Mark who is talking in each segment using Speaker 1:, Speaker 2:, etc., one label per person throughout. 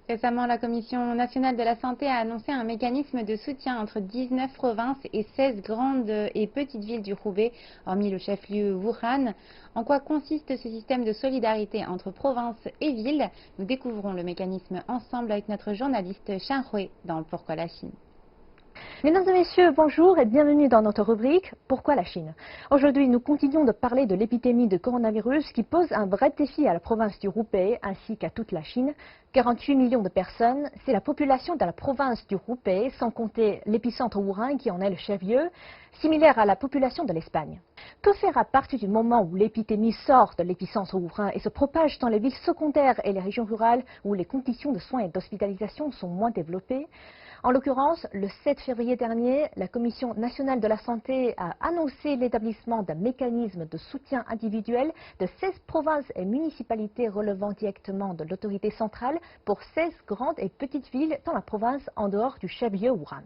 Speaker 1: Récemment, la Commission nationale de la santé a annoncé un mécanisme de soutien entre 19 provinces et 16 grandes et petites villes du Roubaix, hormis le chef-lieu Wuhan. En quoi consiste ce système de solidarité entre provinces et villes? Nous découvrons le mécanisme ensemble avec notre journaliste Shan Hui dans Pourquoi la Chine.
Speaker 2: Mesdames et messieurs, bonjour et bienvenue dans notre rubrique Pourquoi la Chine? Aujourd'hui, nous continuons de parler de l'épidémie de coronavirus qui pose un vrai défi à la province du Roubaix ainsi qu'à toute la Chine. 48 millions de personnes, c'est la population de la province du Roubaix, sans compter l'épicentre Wuhan qui en est le chef-lieu, similaire à la population de l'Espagne. Que faire à partir du moment où l'épidémie sort de l'épicentre Wuhan et se propage dans les villes secondaires et les régions rurales où les conditions de soins et d'hospitalisation sont moins développées? En l'occurrence, le 7 février dernier, la Commission nationale de la santé a annoncé l'établissement d'un mécanisme de soutien individuel de 16 provinces et municipalités relevant directement de l'autorité centrale pour 16 grandes et petites villes dans la province en dehors du chef-lieu Wuhan.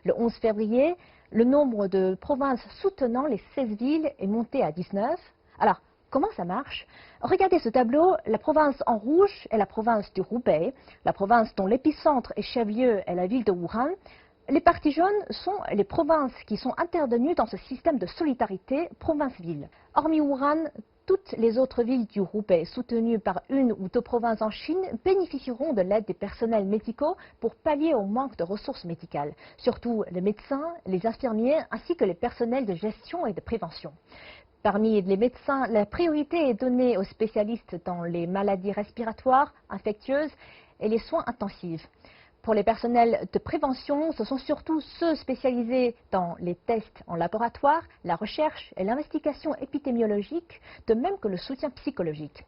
Speaker 2: Le 11 février, le nombre de provinces soutenant les 16 villes est monté à 19. Alors, comment ça marche? Regardez ce tableau, la province en rouge est la province du Roubaix, la province dont l'épicentre et chef-lieu est la ville de Wuhan. Les parties jaunes sont les provinces qui sont intervenues dans ce système de solidarité province-ville. Hormis Wuhan, toutes les autres villes du Roubaix soutenues par une ou deux provinces en Chine bénéficieront de l'aide des personnels médicaux pour pallier au manque de ressources médicales, surtout les médecins, les infirmiers ainsi que les personnels de gestion et de prévention. Parmi les médecins, la priorité est donnée aux spécialistes dans les maladies respiratoires, infectieuses et les soins intensifs. Pour les personnels de prévention, ce sont surtout ceux spécialisés dans les tests en laboratoire, la recherche et l'investigation épidémiologique, de même que le soutien psychologique.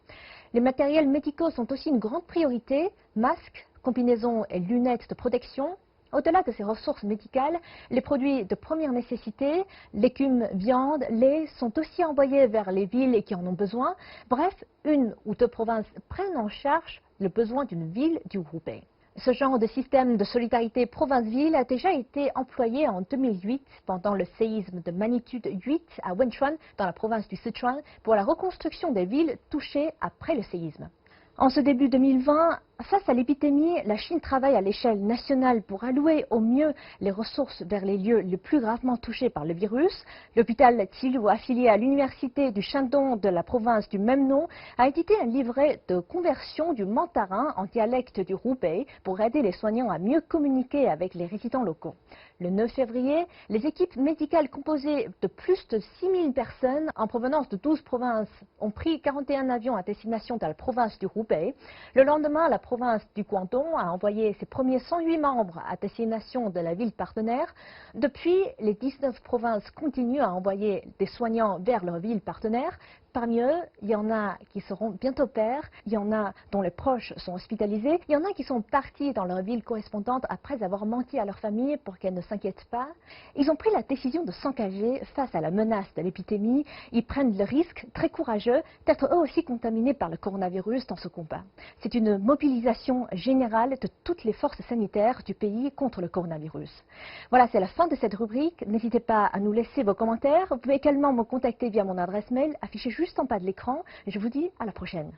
Speaker 2: Les matériels médicaux sont aussi une grande priorité, masques, combinaisons et lunettes de protection. Au-delà de ces ressources médicales, les produits de première nécessité, légumes, viande, lait, sont aussi envoyés vers les villes qui en ont besoin. Bref, une ou deux provinces prennent en charge le besoin d'une ville du Roubaix. Ce genre de système de solidarité province-ville a déjà été employé en 2008 pendant le séisme de magnitude 8 à Wenchuan, dans la province du Sichuan, pour la reconstruction des villes touchées après le séisme. En ce début 2020, face à l'épidémie, la Chine travaille à l'échelle nationale pour allouer au mieux les ressources vers les lieux les plus gravement touchés par le virus. L'hôpital Qilu, affilié à l'université du Shandong de la province du même nom, a édité un livret de conversion du mandarin en dialecte du Roubaix pour aider les soignants à mieux communiquer avec les résidents locaux. Le 9 février, les équipes médicales composées de plus de 6000 personnes en provenance de 12 provinces ont pris 41 avions à destination de la province du Roubaix. Le lendemain, la province du Guangdong a envoyé ses premiers 108 membres à destination de la ville partenaire. Depuis, les 19 provinces continuent à envoyer des soignants vers leurs villes partenaires. Parmi eux, il y en a qui seront bientôt pères, il y en a dont les proches sont hospitalisés, il y en a qui sont partis dans leur ville correspondante après avoir menti à leur famille pour qu'elles ne s'inquiètent pas. Ils ont pris la décision de s'engager face à la menace de l'épidémie. Ils prennent le risque très courageux d'être eux aussi contaminés par le coronavirus dans ce combat. C'est une mobilisation générale de toutes les forces sanitaires du pays contre le coronavirus. Voilà, c'est la fin de cette rubrique. N'hésitez pas à nous laisser vos commentaires. Vous pouvez également me contacter via mon adresse mail affichée juste en bas de l'écran. Je vous dis à la prochaine.